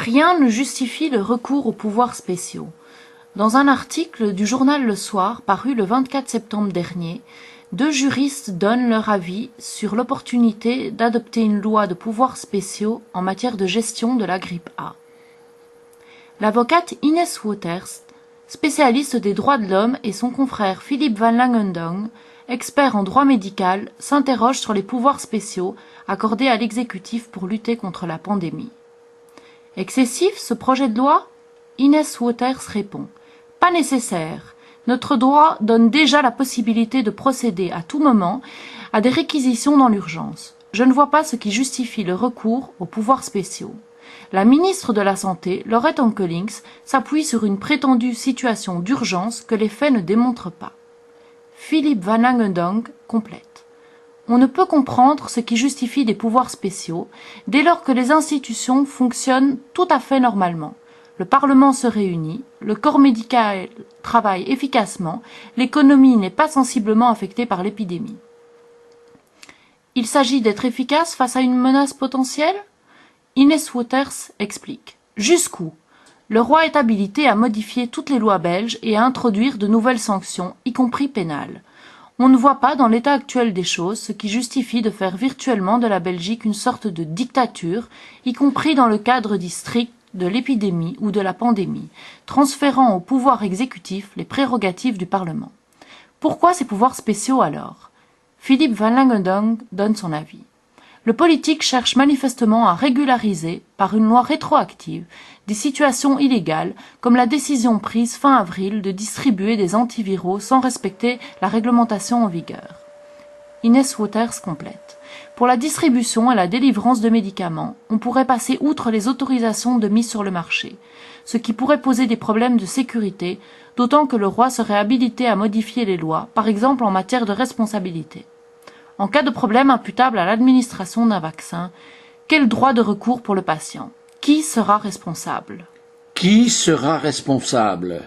Rien ne justifie le recours aux pouvoirs spéciaux. Dans un article du journal Le Soir paru le 24 septembre dernier, 2 juristes donnent leur avis sur l'opportunité d'adopter une loi de pouvoirs spéciaux en matière de gestion de la grippe A. L'avocate Inès Wouters, spécialiste des droits de l'homme, et son confrère Philippe Van Langendonk, expert en droit médical, s'interrogent sur les pouvoirs spéciaux accordés à l'exécutif pour lutter contre la pandémie. Excessif, ce projet de loi? Inès Wouters répond « Pas nécessaire. Notre droit donne déjà la possibilité de procéder à tout moment à des réquisitions dans l'urgence. Je ne vois pas ce qui justifie le recours aux pouvoirs spéciaux. » La ministre de la Santé, Laurette Onkelings, s'appuie sur une prétendue situation d'urgence que les faits ne démontrent pas. Philippe Van Langendonk complète. On ne peut comprendre ce qui justifie des pouvoirs spéciaux dès lors que les institutions fonctionnent tout à fait normalement. Le Parlement se réunit, le corps médical travaille efficacement, l'économie n'est pas sensiblement affectée par l'épidémie. Il s'agit d'être efficace face à une menace potentielle? Inès Wouters explique. Jusqu'où? Le roi est habilité à modifier toutes les lois belges et à introduire de nouvelles sanctions, y compris pénales. On ne voit pas dans l'état actuel des choses ce qui justifie de faire virtuellement de la Belgique une sorte de dictature, y compris dans le cadre dit strict de l'épidémie ou de la pandémie, transférant au pouvoir exécutif les prérogatives du Parlement. Pourquoi ces pouvoirs spéciaux alors? Philippe Van Langendonk donne son avis. Le politique cherche manifestement à régulariser, par une loi rétroactive, des situations illégales, comme la décision prise fin avril de distribuer des antiviraux sans respecter la réglementation en vigueur. Inès Wouters complète. Pour la distribution et la délivrance de médicaments, on pourrait passer outre les autorisations de mise sur le marché, ce qui pourrait poser des problèmes de sécurité, d'autant que le roi serait habilité à modifier les lois, par exemple en matière de responsabilité. En cas de problème imputable à l'administration d'un vaccin, quel droit de recours pour le patient? Qui sera responsable? Qui sera responsable?